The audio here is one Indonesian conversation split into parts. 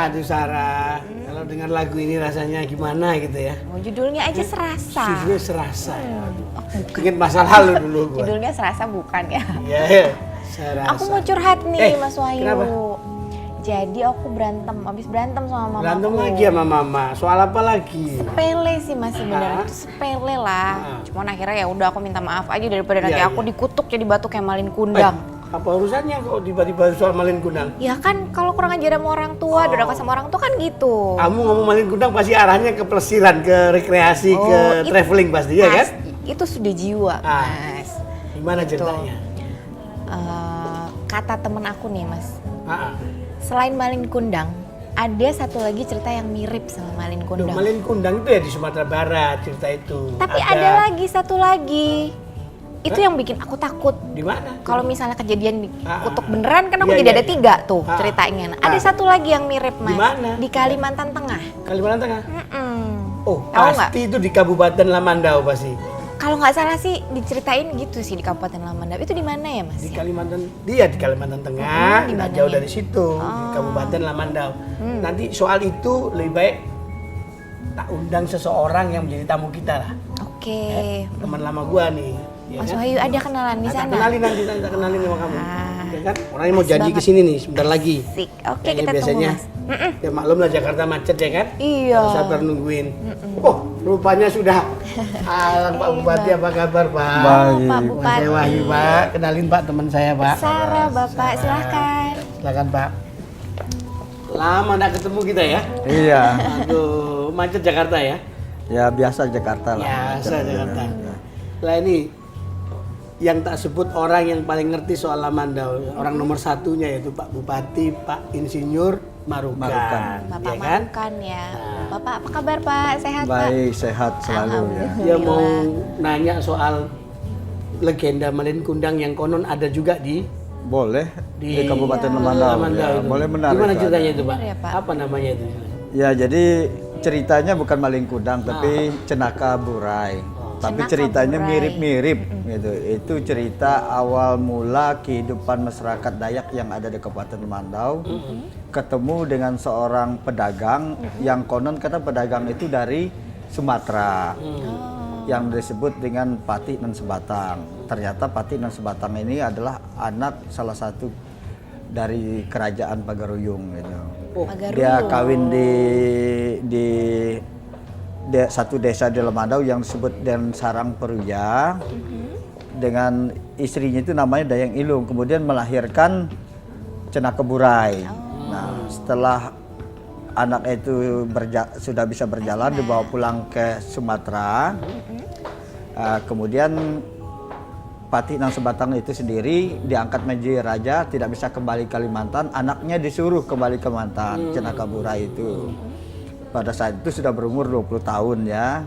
Aduh Sarah, kalau dengar lagu ini rasanya gimana gitu ya? Oh, judulnya aja Serasa. Judulnya Serasa ya. Oh, bukan. Ingat masa lalu dulu gua. Judulnya Serasa bukan ya? Iya, ya. Serasa. Aku mau curhat nih Mas Wahyu. Kenapa? Jadi aku habis berantem sama mamaku. Berantem lagi sama mama. Soal apa lagi? Sepele sih Mas sebenarnya, itu sepele lah. Cuman akhirnya ya udah aku minta maaf aja daripada nanti aku dikutuk jadi batu kayak malin kundang. Apa urusannya kok tiba-tiba soal malin kundang? Ya kan kalau kurang ajar sama orang tua, durhaka sama orang tua kan gitu. Kamu ngomong malin kundang pasti arahnya ke pelesiran, ke rekreasi, ke traveling pasti ya kan? Itu sudah jiwa, Mas. Gimana Gitu. ceritanya? Kata temen aku nih, Mas. Ah. Selain malin kundang, ada satu lagi cerita yang mirip sama malin kundang. Malin kundang itu ya di Sumatera Barat cerita itu. Tapi ada lagi satu lagi. Itu yang bikin aku takut. Di mana? Kalau misalnya kejadian dikutuk beneran kan aku jadi ada 3 tuh ceritanya. Ada satu lagi yang mirip, Mas. Di mana? Di Kalimantan Tengah. Kalimantan Tengah? Oh, Tahu pasti itu di Kabupaten Lamandau pasti. Kalau nggak salah sih diceritain gitu sih di Kabupaten Lamandau. Itu di mana ya, Mas? Di Kalimantan, di Kalimantan Tengah, nggak jauh dari situ, di Kabupaten Lamandau. Nanti soal itu lebih baik tak undang seseorang yang menjadi tamu kita lah. Oke. Teman lama gua nih. Ya Mas kan? Wahyu ada kenalan di sana? Kenalin nanti, tak kenalin sama kamu. Ya kan? Orangnya mau janji ke sini nih sebentar lagi. Sik. Oke, Kayaknya kita biasanya, tunggu, Mas. ya maklum lah Jakarta macet ya kan? Iya. Harus sabar nungguin. Oh, rupanya sudah. Alang Pak Bupati, apa kabar Pak? Baik. Pak Bupati. Saya Wahyu Pak, kenalin Pak teman saya Pak. Sarah, Bapak, silahkan. Silakan Pak. Lama nggak ketemu kita ya? Iya. Aduh, macet Jakarta ya? Ya biasa Jakarta lah. Biasa Jakarta. Lah ini yang tak sebut orang yang paling ngerti soal Lamandau, orang nomor satunya yaitu Pak Bupati, Pak Insinyur Marukan. Bapak ya kan? Marukan ya. Bapak apa kabar Pak? Sehat Pak? Baik, sehat selalu ya. Dia mau nanya soal legenda Malin Kundang yang konon ada juga di Boleh di Kabupaten Lamandau. Ya, itu. boleh benar. Gimana itu ceritanya ada. itu Pak? Benar ya, Pak? Apa namanya itu? Ya jadi ceritanya bukan maling kundang tapi cenaka burai. Tapi Cenaka ceritanya burai. mirip-mirip gitu. Itu cerita awal mula kehidupan masyarakat Dayak yang ada di Kabupaten Lamandau. Ketemu dengan seorang pedagang yang konon kata pedagang itu dari Sumatera. Yang disebut dengan Patih dan Sebatang. Ternyata Patih dan Sebatang ini adalah anak salah satu dari kerajaan Pagaruyung gitu. Dia kawin di satu desa di Lamandau yang disebut Den Sarang Peruya dengan istrinya itu namanya Dayang Ilung, kemudian melahirkan Cenaka Burai. Nah, setelah anak itu sudah bisa berjalan dibawa pulang ke Sumatera, kemudian Patih dan Sebatang itu sendiri diangkat menjadi raja, tidak bisa kembali Kalimantan, anaknya disuruh kembali ke Kalimantan, Cenaka Burai itu. Pada saat itu sudah berumur 20 tahun ya.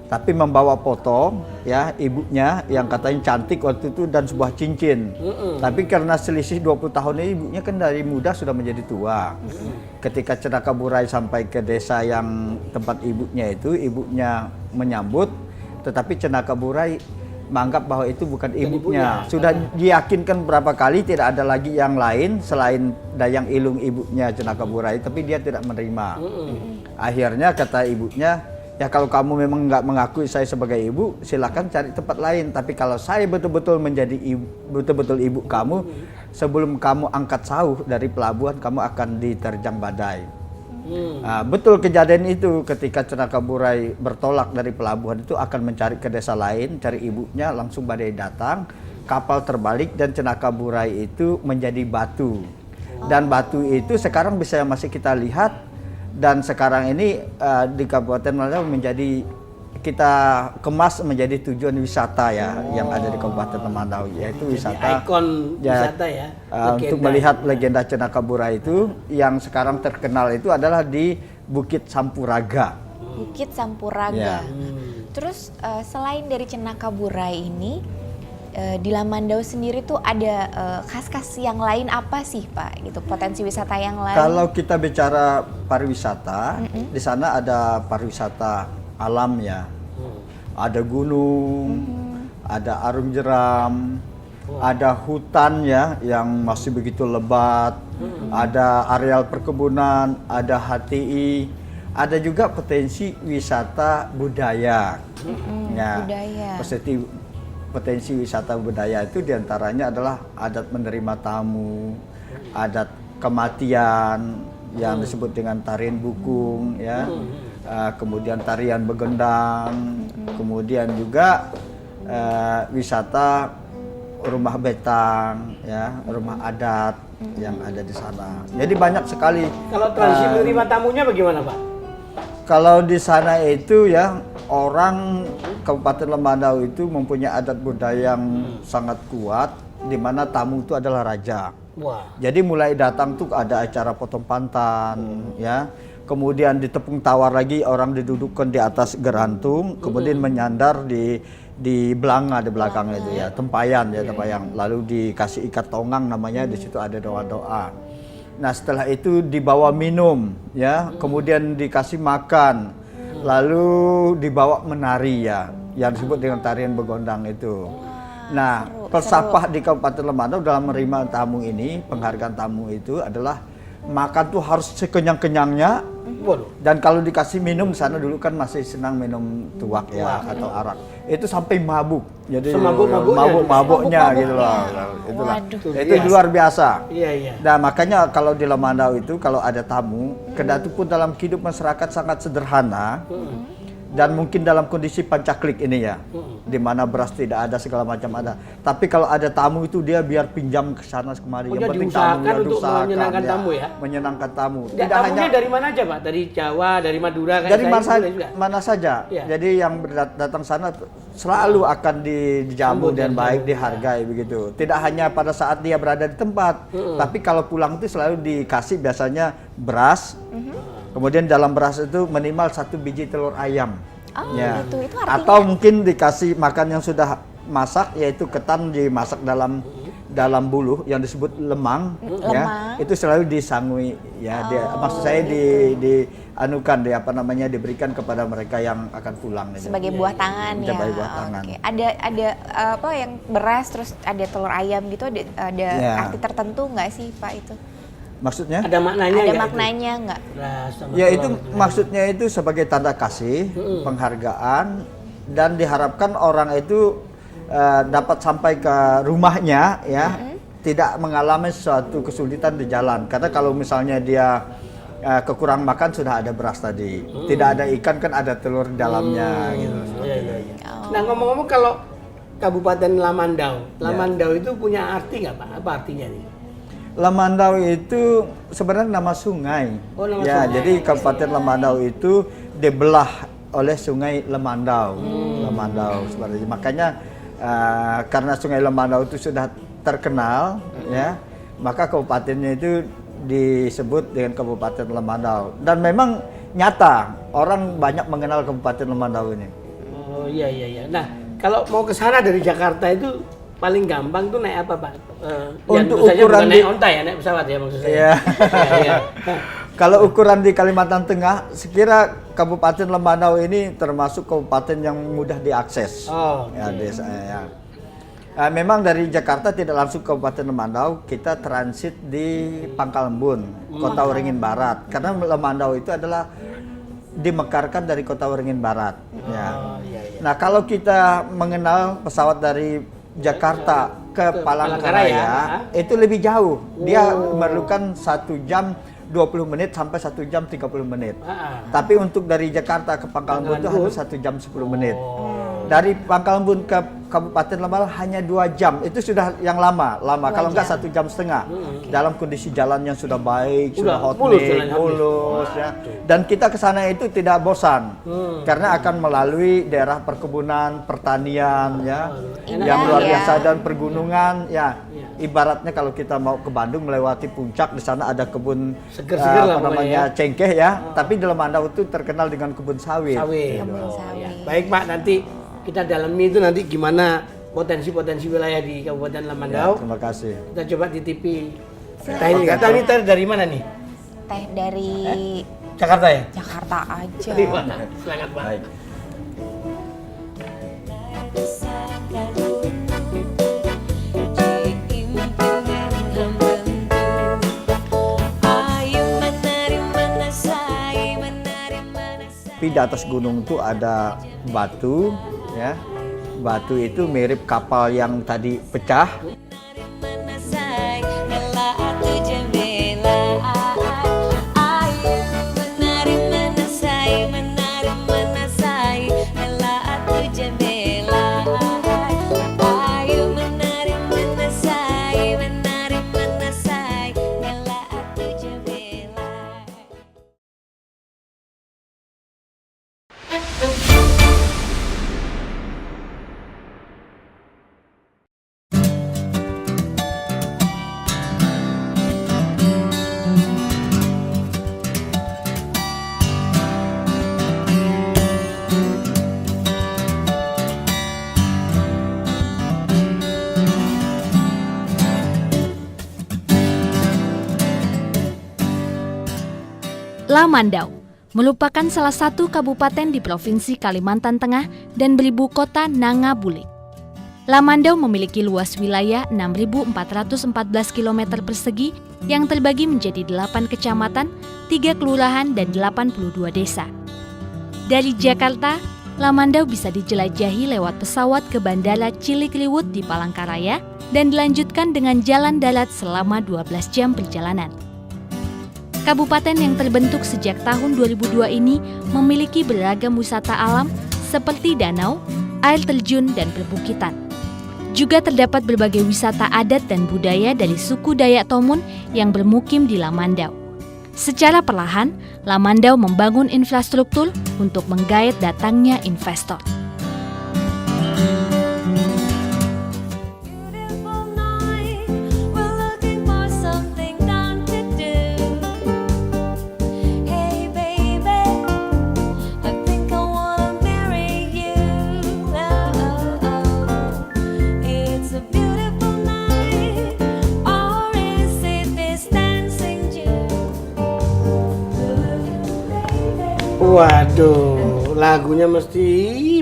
Tapi membawa foto ya ibunya yang katanya cantik waktu itu dan sebuah cincin. Tapi karena selisih 20 tahun ini ibunya kan dari muda sudah menjadi tua. Ketika Cenaka Burai sampai ke desa yang tempat ibunya itu, ibunya menyambut, tetapi Cenaka Burai menganggap bahwa itu bukan ibunya. Sudah diyakinkan berapa kali tidak ada lagi yang lain selain Dayang Ilung ibunya Cenaka Burai, tapi dia tidak menerima. Akhirnya kata ibunya, ya kalau kamu memang nggak mengakui saya sebagai ibu, silakan cari tempat lain. Tapi kalau saya betul-betul menjadi betul-betul ibu kamu, sebelum kamu angkat sauh dari pelabuhan, kamu akan diterjang badai. Nah, betul kejadian itu ketika Cenaka Burai bertolak dari pelabuhan itu akan mencari ke desa lain, cari ibunya, langsung badai datang, kapal terbalik dan Cenaka Burai itu menjadi batu. Dan batu itu sekarang bisa masih kita lihat dan sekarang ini di Kabupaten Lamandau menjadi kita kemas menjadi tujuan wisata ya yang ada di Kabupaten Lamandau, yaitu wisata ikon wisata ya. Untuk melihat legenda Cenaka Burai itu yang sekarang terkenal itu adalah di Bukit Sampuraga. Bukit Sampuraga. Terus selain dari Cenaka Burai ini di Lamandau sendiri tuh ada khas-khas yang lain apa sih Pak? Gitu potensi wisata yang lain. Kalau kita bicara pariwisata, di sana ada pariwisata alam ya, ada gunung, ada arum jeram, ada hutan ya yang masih begitu lebat, ada areal perkebunan, ada HTI, ada juga potensi wisata budaya. Ya, budaya. potensi wisata budaya itu diantaranya adalah adat menerima tamu, adat kematian yang disebut dengan tarian bukung, ya, kemudian tarian begendang, kemudian juga wisata rumah betang, ya, rumah adat yang ada di sana. Jadi banyak sekali. Kalau tradisi menerima tamunya bagaimana, Pak? Kalau di sana itu ya, orang Kabupaten Lemandau itu mempunyai adat budaya yang sangat kuat, di mana tamu itu adalah raja. Wah. Jadi mulai datang tuh ada acara potong pantan, ya. Kemudian di tepung tawar lagi orang didudukkan di atas gerantung, kemudian menyandar di belanga di belakang itu ya, tempayan ya, tempayan. Lalu dikasih ikat tongang namanya, di situ ada doa-doa. Nah, setelah itu dibawa minum ya, kemudian dikasih makan. Lalu dibawa menari ya, yang disebut dengan tarian begondang itu. Nah, Persapah di Kabupaten Lemandau dalam menerima tamu ini, penghargaan tamu itu adalah makan tuh harus sekenyang-kenyangnya. Waduh. Dan kalau dikasih minum, sana dulu kan masih senang minum tuak ya, atau arak. Itu sampai mabuk. Jadi mabuk-mabuknya gitu loh. Itulah. Itu luar biasa. Iya, iya. Nah, makanya kalau di Lemandau itu kalau ada tamu, kendati pun dalam kehidupan masyarakat sangat sederhana. Dan mungkin dalam kondisi pancaklik ini ya, di mana beras tidak ada, segala macam ada. Tapi kalau ada tamu itu dia biar pinjam ke sana kemari. Yang penting tamunya untuk menyenangkan tamu ya. Menyenangkan tamu. Tidak tamunya dari mana aja, Pak? Dari Jawa, dari Madura, kayak dari saya mana saja. Ya. Jadi yang datang sana selalu akan dijamu dan baik, dihargai begitu. Tidak hanya pada saat dia berada di tempat, tapi kalau pulang itu selalu dikasih biasanya beras. Kemudian dalam beras itu minimal 1 biji telur ayam. Oh, ya. gitu. Itu artinya? Atau mungkin dikasih makan yang sudah masak, yaitu ketan dimasak dalam buluh yang disebut lemang, ya. Itu selalu disangui ya. Maksud saya dianukan, diberikan kepada mereka yang akan pulang. Sebagai buah tangan ya. Sebagai buah tangan. Oke. Ada apa yang beras terus ada telur ayam gitu, ada arti tertentu nggak sih, Pak, itu? Maksudnya? Ada maknanya. Ada maknanya nggak? Ya itu maksudnya itu sebagai tanda kasih, penghargaan, dan diharapkan orang itu dapat sampai ke rumahnya ya, tidak mengalami suatu kesulitan di jalan. Karena kalau misalnya dia kekurangan makan, sudah ada beras tadi, tidak ada ikan kan ada telur di dalamnya gitu. Iya. Nah, ngomong-ngomong kalau Kabupaten Lemandau itu punya arti nggak, Pak? Apa artinya nih? Lemandau itu sebenarnya nama sungai. Oh, nama ya, sungai. jadi Kabupaten Lemandau itu dibelah oleh Sungai Lemandau. Lemandau seperti itu. Makanya karena Sungai Lemandau itu sudah terkenal, ya, maka kabupatennya itu disebut dengan Kabupaten Lemandau. Dan memang nyata orang banyak mengenal Kabupaten Lemandau ini. Oh, iya. Nah, kalau mau ke sana dari Jakarta itu paling gampang tuh naik apa, Pak? Untuk bukan ukuran naik onta ya, naik pesawat ya maksud saya. Iya. Iya. Kalau ukuran di Kalimantan Tengah, sekira Kabupaten Lemandau ini termasuk kabupaten yang mudah diakses. Oh, ya, desa ya. Memang dari Jakarta tidak langsung ke Kabupaten Lemandau, kita transit di Pangkalembun, Kota Waringin Barat. Karena Lemandau itu adalah dimekarkan dari Kota Waringin Barat. Ya. Nah, kalau kita mengenal pesawat dari Jakarta ke Palangkaraya, itu lebih jauh. Dia memerlukan 1 jam 20 menit sampai 1 jam 30 menit. Tapi untuk dari Jakarta ke Pangkalembun itu hanya 1 jam 10 menit. Dari Pangkalembun ke Kabupaten Lemandau hanya 2 jam. Itu sudah yang lama. Kalau enggak 1 jam setengah. Dalam kondisi jalan yang sudah baik, sudah mulus ya. Dan kita ke sana itu tidak bosan. Karena akan melalui daerah perkebunan, pertanian ya. Yang luar biasa dan pergunungan ya. Ibaratnya kalau kita mau ke Bandung melewati puncak, di sana ada kebun cengkeh ya. Tapi di Lemandau itu terkenal dengan kebun sawit. Kebun sawit. Baik, Pak, nanti kita dalami itu nanti gimana potensi-potensi wilayah di Kabupaten Lemandau. Terima kasih. Kita coba di TV. Ini teh dari mana nih? Teh dari Jakarta ya? Jakarta aja. Dari mana? Silakan, Pak. Baik. Jadi di atas gunung itu ada batu, ya. Batu itu mirip kapal yang tadi pecah. Lamandau merupakan salah satu kabupaten di Provinsi Kalimantan Tengah dan beribu kota Nangabulik. Lamandau memiliki luas wilayah 6.414 km persegi yang terbagi menjadi 8 kecamatan, 3 kelurahan, dan 82 desa. Dari Jakarta, Lamandau bisa dijelajahi lewat pesawat ke Bandara Cilikriwut di Palangkaraya dan dilanjutkan dengan jalan darat selama 12 jam perjalanan. Kabupaten yang terbentuk sejak tahun 2002 ini memiliki beragam wisata alam seperti danau, air terjun, dan perbukitan. Juga terdapat berbagai wisata adat dan budaya dari suku Dayak Tomun yang bermukim di Lamandau. Secara perlahan, Lamandau membangun infrastruktur untuk menggait datangnya investor. Waduh, lagunya mesti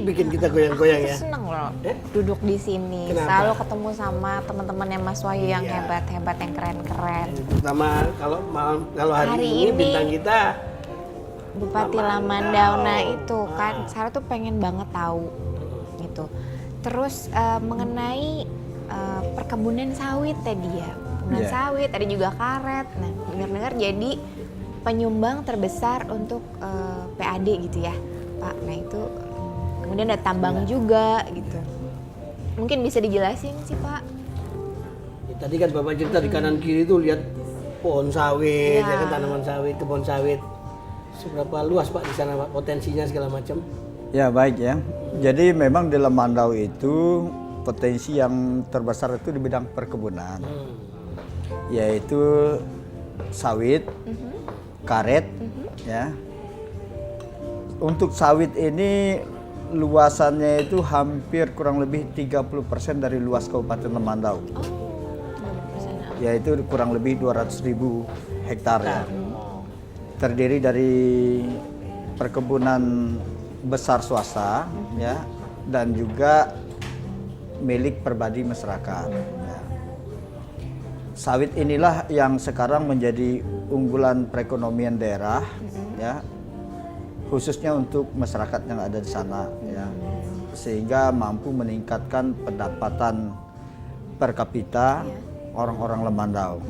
bikin kita goyang-goyang ya. Seneng loh duduk di sini. Kenapa? Selalu ketemu sama teman-temannya Mas Wahyu yang hebat-hebat, yang keren-keren. Terutama kalau hari ini bintang kita Bupati Lamandau. Nah itu kan, Sarah tuh pengen banget tahu gitu. Terus mengenai perkebunan sawit tadi ya, perkebunan sawit, ada juga karet. Nah dengar-dengar jadi penyumbang terbesar untuk PAD gitu ya Pak. Nah itu kemudian ada tambang juga gitu. Mungkin bisa dijelasin sih Pak. Tadi kan Bapak cerita di kanan kiri tuh lihat pohon sawit, ya kan, tanaman sawit, kebun sawit. Seberapa luas Pak di sana Pak, potensinya segala macam? Ya baik ya. Jadi memang di Lamandau itu potensi yang terbesar itu di bidang perkebunan, yaitu sawit, karet, ya. Untuk sawit ini luasannya itu hampir kurang lebih 30% dari luas Kabupaten Lamandau. Yaitu kurang lebih 200.000 hektar ya. Terdiri dari perkebunan besar swasta ya, dan juga milik pribadi masyarakat. Ya. Sawit inilah yang sekarang menjadi unggulan perekonomian daerah, ya, khususnya untuk masyarakat yang ada di sana, ya, sehingga mampu meningkatkan pendapatan per kapita orang-orang Lamandau.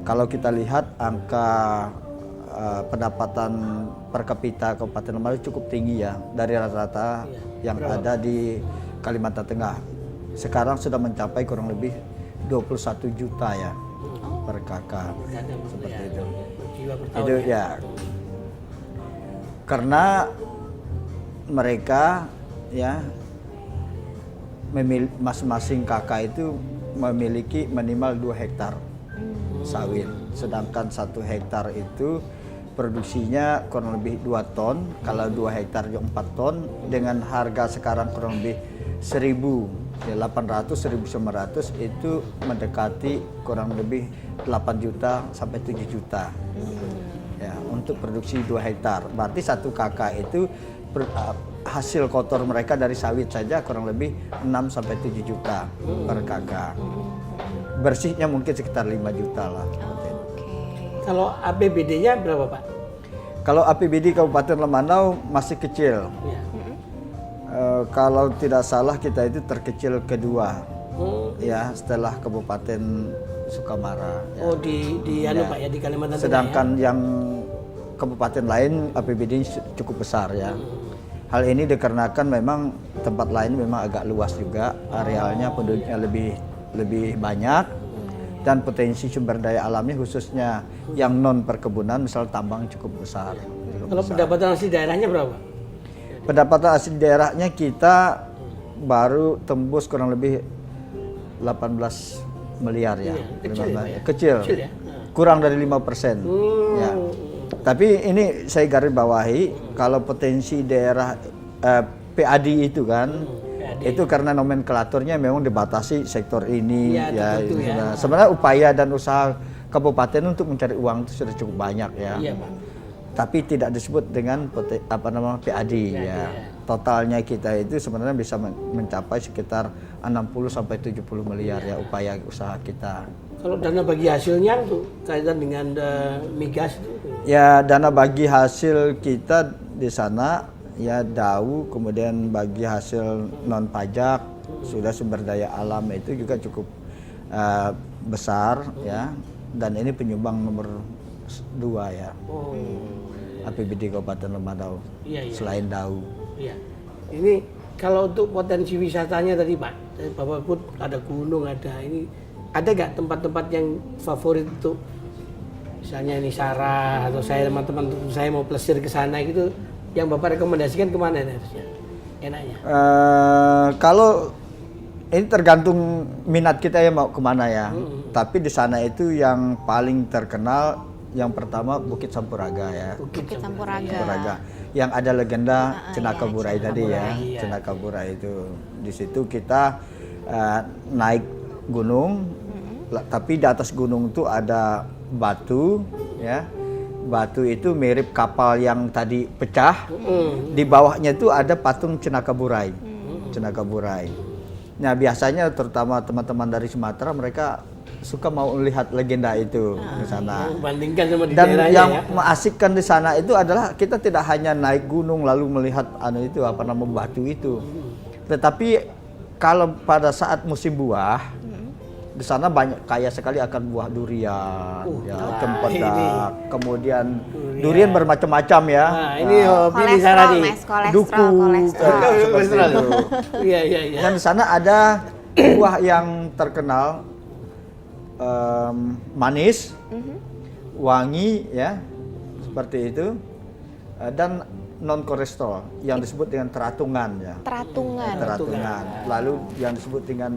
Kalau kita lihat angka pendapatan per kapita Kabupaten Lamandau cukup tinggi ya, dari rata-rata yang ada di Kalimantan Tengah. Sekarang sudah mencapai kurang lebih 21 juta ya per kakak, seperti itu. Itu ya, karena mereka ya masing-masing kakak itu memiliki minimal 2 hektar sawit, sedangkan 1 hektar itu produksinya kurang lebih 2 ton. Kalau 2 hektar 4 ton, dengan harga sekarang kurang lebih 1.800, 1.900, itu mendekati kurang lebih 8 juta sampai 7 juta. Ya, untuk produksi 2 hektar. Berarti 1 kakak itu hasil kotor mereka dari sawit saja kurang lebih 6 sampai 7 juta per kakak. Bersihnya mungkin sekitar 5 juta lah. Kalau APBD-nya berapa Pak? Kalau APBD Kabupaten Lamandau masih kecil. Ya. Kalau tidak salah kita itu terkecil kedua, Oh, ya setelah Kabupaten Sukamara. oh di anu Pak ya, di Kalimantan Tengah Sedangkan yang kabupaten lain APBD cukup besar ya. Hal ini dikarenakan memang tempat lain memang agak luas juga, arealnya penduduknya lebih banyak dan potensi sumber daya alamnya khususnya yang non perkebunan, misal tambang cukup besar. ya. Kalau pendapatan asli daerahnya berapa? Pendapatan asli daerahnya kita baru tembus kurang lebih 18 miliar ya. Iya, kecil 15 ya, Pak ya? Kecil. Kecil ya? Kurang dari 5%. Ya. Tapi ini saya garis bawahi, kalau potensi daerah PAD itu kan, itu karena nomenklaturnya memang dibatasi sektor ini Iya, tertentu ya. Sebenarnya upaya dan usaha kabupaten untuk mencari uang itu sudah cukup banyak ya. Iya Pak. Tapi tidak disebut dengan PAD ya. Totalnya kita itu sebenarnya bisa mencapai sekitar 60 sampai 70 miliar ya upaya usaha kita. Kalau dana bagi hasilnya tuh kaitan dengan migas itu. Ya, dana bagi hasil kita di sana ya DAU, kemudian bagi hasil non pajak, sudah sumber daya alam itu juga cukup besar ya. Dan ini penyumbang nomor 2 ya. Oh. APBD Kabupaten Lamandau. Iya, iya. Selain DAU. Iya. Ini kalau untuk potensi wisatanya tadi Pak, Bapak pun ada gunung, ada ini, ada nggak tempat-tempat yang favorit untuk misalnya ini Sarah atau saya teman-teman saya mau plesir ke sana gitu, yang Bapak rekomendasikan kemana harusnya? Enaknya? Kalau ini tergantung minat kita ya mau kemana ya. Tapi di sana itu yang paling terkenal yang pertama Bukit Sampuraga ya. Bukit Sampuraga. Sampuraga. Yang ada legenda Cenaka Burai tadi ya. Iya. Cenaka Burai itu. Di situ kita naik gunung, tapi di atas gunung itu ada batu ya. Batu itu mirip kapal yang tadi pecah. Di bawahnya itu ada patung Cenaka Burai. Cenaka Burai. Nah, biasanya terutama teman-teman dari Sumatera mereka suka mau melihat legenda itu di sana. Bandingkan sama di Dan daerahnya yang ya. mengasikkan di sana itu adalah kita tidak hanya naik gunung lalu melihat batu itu. Tetapi kalau pada saat musim buah di sana banyak kaya sekali akan buah durian, ya, cempedak, kemudian durian bermacam-macam ya. Nah, ini hobi di sana Kolesterol, nih. Mas, kolesterol, Duku, kolesterol. seperti Kolesterol. itu. Iya, iya, iya. Dan di sana ada buah yang terkenal manis, wangi ya, seperti itu, dan non kolesterol yang disebut dengan teratungan ya. Teratungan. Teratungan. Lalu yang disebut dengan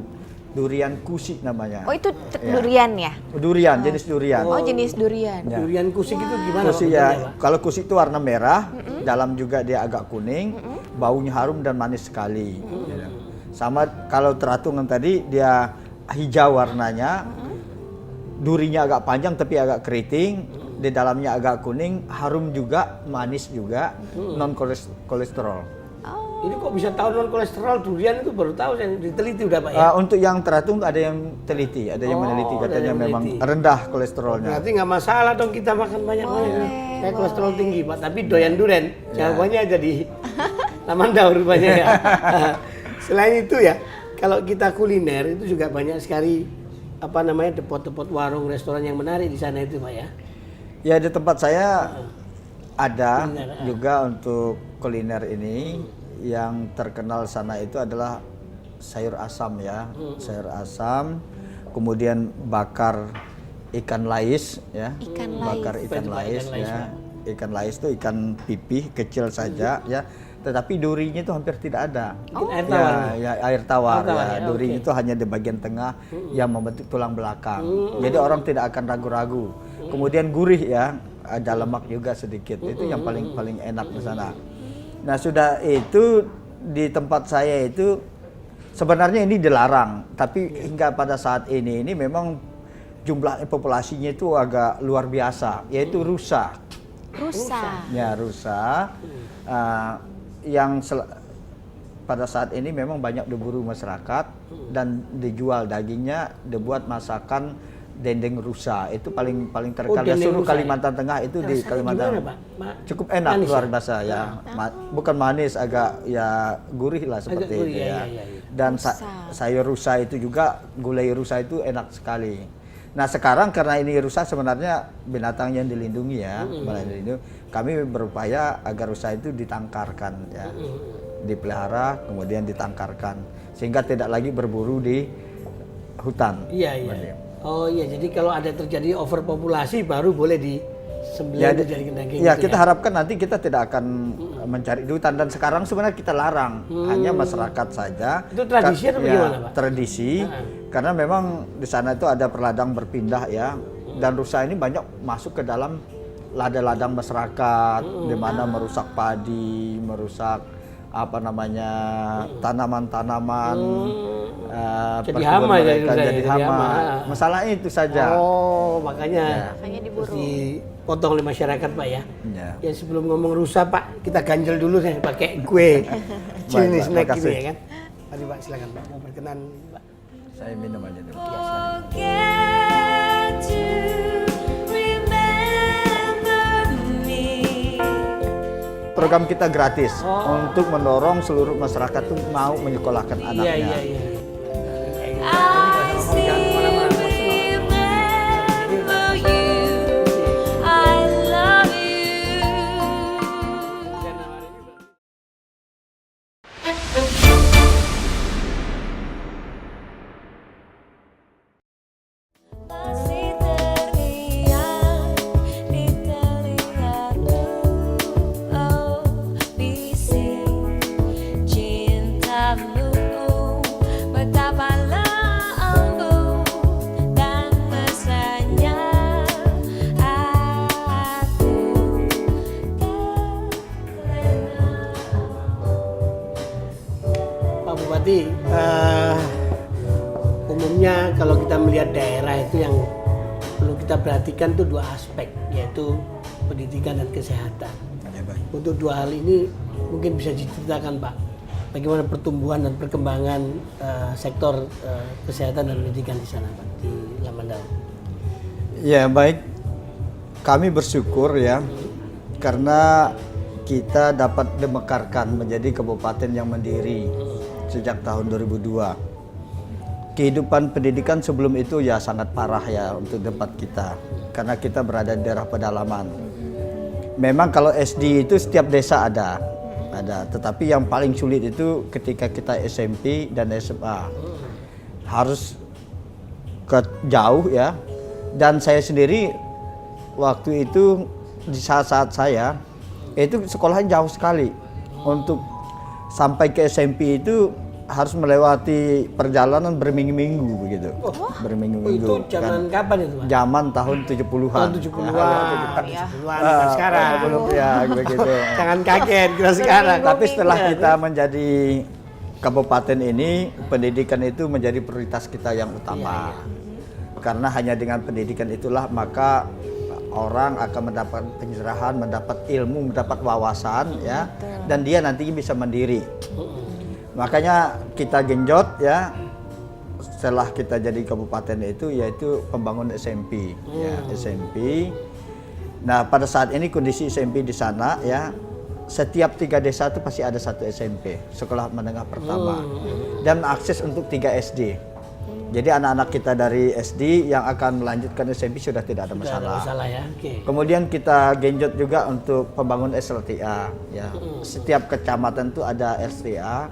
durian kusi namanya. Oh, itu Ya. durian ya? Durian, jenis durian. Oh, jenis durian. Ya. Durian kusik itu gimana Kusi Pak, bentuknya, ya, Pak? kalau kusi itu warna merah, dalam juga dia agak kuning, baunya harum dan manis sekali. Ya. Sama kalau teratungan tadi dia hijau warnanya, durinya agak panjang tapi agak keriting, di dalamnya agak kuning, harum juga, manis juga, non kolesterol. Ini kok bisa tahu non kolesterol durian itu baru tahu, saya diteliti udah Pak ya. Untuk yang teratung ada yang teliti, ada yang meneliti ada katanya yang memang meneliti. rendah kolesterolnya. Berarti nggak masalah dong kita makan banyak-banyak. Saya kolesterol tinggi Pak, tapi doyan durian. Jawabannya jadi Lamandau rupanya ya. Selain itu ya, kalau kita kuliner itu juga banyak sekali depot-depot warung restoran yang menarik di sana itu Pak ya. Ya di tempat saya ada juga untuk kuliner ini. Yang terkenal sana itu adalah sayur asam ya, sayur asam, kemudian bakar ikan lais ya, bakar ikan lais ya, ikan lais itu ikan pipih kecil saja ya, tetapi durinya itu hampir tidak ada. Air tawar. Ya, air tawar ya, ya, durinya itu hanya di bagian tengah yang membentuk tulang belakang. Jadi orang tidak akan ragu-ragu. Kemudian gurih ya, ada lemak juga sedikit. Itu yang paling enak di sana. Nah sudah itu di tempat saya itu sebenarnya ini dilarang, tapi hingga pada saat ini memang jumlah populasinya itu agak luar biasa, yaitu rusa. Rusa. Ya rusa, yang pada saat ini memang banyak diburu masyarakat dan dijual dagingnya, dibuat masakan dendeng rusa itu paling terkenal di dendeng seluruh rusa, Kalimantan Tengah itu di Rasanya Kalimantan. gimana, Pak? Cukup enak, Manis luar ya? biasa ya. Bukan manis, agak ya gurih lah seperti gurih, itu ya, ya. ya. Dan sayur rusa itu juga, gulai rusa itu enak sekali. Nah sekarang karena ini rusa sebenarnya binatang yang dilindungi ya, kami berupaya agar rusa itu ditangkarkan ya, dipelihara kemudian ditangkarkan sehingga tidak lagi berburu di hutan. Iya. Oh iya, jadi kalau ada terjadi overpopulasi baru boleh disembelih Ya, dijadikan daging. ya gitu kita harapkan nanti kita tidak akan mencari di hutan, dan sekarang sebenarnya kita larang, hanya masyarakat saja. Itu tradisi atau bagaimana, Pak? Tradisi, karena memang di sana itu ada perladang berpindah ya, dan rusa ini banyak masuk ke dalam ladang-ladang masyarakat, di mana merusak padi, merusak tanaman-tanaman, Jadi hama ya, jadi hama. Masalahnya itu saja. Oh, makanya diburu. dipotong oleh masyarakat, Pak ya. Ya. Ya sebelum ngomong rusa, Pak, kita ganjel dulu saya pakai kue. Cini Pak, snack makasih. ini ya kan. Mari Pak, silakan Pak, mau berkenan Pak. Saya minum aja dulu. Forget to remember me. Program kita gratis untuk mendorong seluruh masyarakat tuh mau menyekolahkan anaknya. Iya. I still remember you. I love you. Masih terngiang di telingaku, oh bisik cintamu, betapa lembut dan mesranya aku terlena. Pak Bupati, umumnya kalau kita melihat daerah itu yang perlu kita perhatikan tuh dua aspek, yaitu pendidikan dan kesehatan. Ya, baik. Untuk dua hal ini mungkin bisa diceritakan Pak, bagaimana pertumbuhan dan perkembangan sektor kesehatan dan pendidikan di sana Pak, di Lamandau. Ya baik, kami bersyukur ya karena kita dapat dimekarkan menjadi kabupaten yang mandiri sejak tahun 2002. Kehidupan pendidikan sebelum itu ya sangat parah ya untuk tempat kita, karena kita berada di daerah pedalaman. Memang kalau SD itu setiap desa ada, tetapi yang paling sulit itu ketika kita SMP dan SMA harus jauh ya. Dan saya sendiri waktu itu di saat-saat saya itu sekolahnya jauh sekali. Untuk sampai ke SMP itu harus melewati perjalanan berminggu-minggu begitu. Berminggu-minggu. Itu zaman kapan itu Pak? Zaman tahun 70-an. Tahun 70-an, ya. 70-an sekarang. Belum ya begitu. Jangan kaget kita sekarang. Tapi setelah kita menjadi kabupaten ini, pendidikan itu menjadi prioritas kita yang utama. Karena hanya dengan pendidikan itulah maka orang akan mendapat pencerahan, mendapat ilmu, mendapat wawasan ya, dan dia nantinya bisa mandiri. Makanya kita genjot ya setelah kita jadi kabupaten itu, yaitu pembangunan SMP ya, SMP. Nah pada saat ini kondisi SMP di sana ya, setiap 3 desa itu pasti ada 1 SMP, sekolah menengah pertama, dan akses untuk 3 SD. Jadi anak-anak kita dari SD yang akan melanjutkan SMP sudah tidak ada masalah. Tidak ada masalah ya. Oke. Kemudian kita genjot juga untuk pembangunan SLTA ya. Setiap kecamatan itu ada SLTA,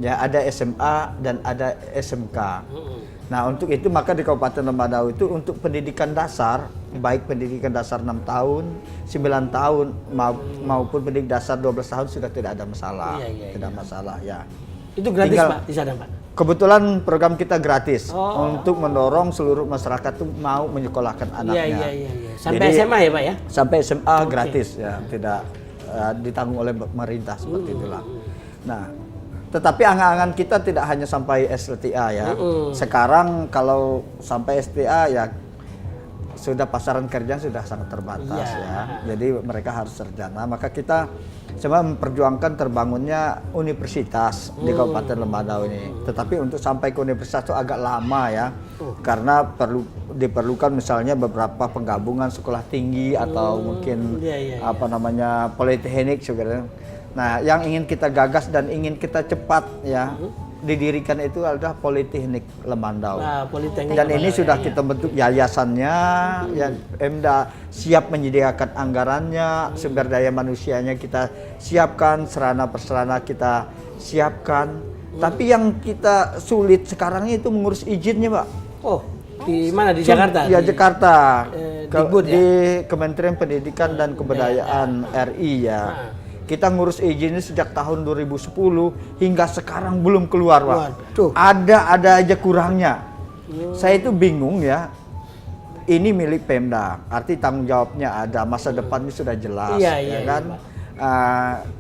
ya ada SMA dan ada SMK. Nah untuk itu maka di Kabupaten Lamandau itu untuk pendidikan dasar, baik pendidikan dasar 6 tahun, 9 tahun maupun pendidikan dasar 12 tahun sudah tidak ada masalah. Tidak masalah ya. Itu gratis Tinggal- Pak di sana Pak? Kebetulan program kita gratis untuk mendorong seluruh masyarakat tuh mau menyekolahkan anaknya. Iya. Sampai Jadi, SMA ya Pak ya? Sampai SMA gratis ya, tidak ditanggung oleh pemerintah seperti itulah. Nah, tetapi angan-angan kita tidak hanya sampai SLTA ya. Sekarang kalau sampai SLTA ya sudah pasaran kerja sudah sangat terbatas ya. Jadi mereka harus sarjana. Maka kita coba memperjuangkan terbangunnya universitas di Kabupaten Lembadau ini. Tetapi untuk sampai ke universitas itu agak lama ya. Karena diperlukan misalnya beberapa penggabungan sekolah tinggi atau mungkin politeknik juga. Nah, yang ingin kita gagas dan ingin kita cepat ya didirikan itu adalah Politeknik Lemandau. Dan ini sudah kita bentuk yayasannya, ya Pemda siap menyediakan anggarannya, sumber daya manusianya kita siapkan, sarana prasarana kita siapkan. Tapi yang kita sulit sekarang itu mengurus izinnya, Pak. Oh, di mana? Di Jakarta? Ya, Jakarta. Di Kementerian Pendidikan dan Kebudayaan RI ya. Kita ngurus izin ini sejak tahun 2010 hingga sekarang belum keluar, Pak. Waduh. Ada aja kurangnya. Saya itu bingung ya. Ini milik Pemda, arti tanggung jawabnya ada, masa depannya sudah jelas, ya kan.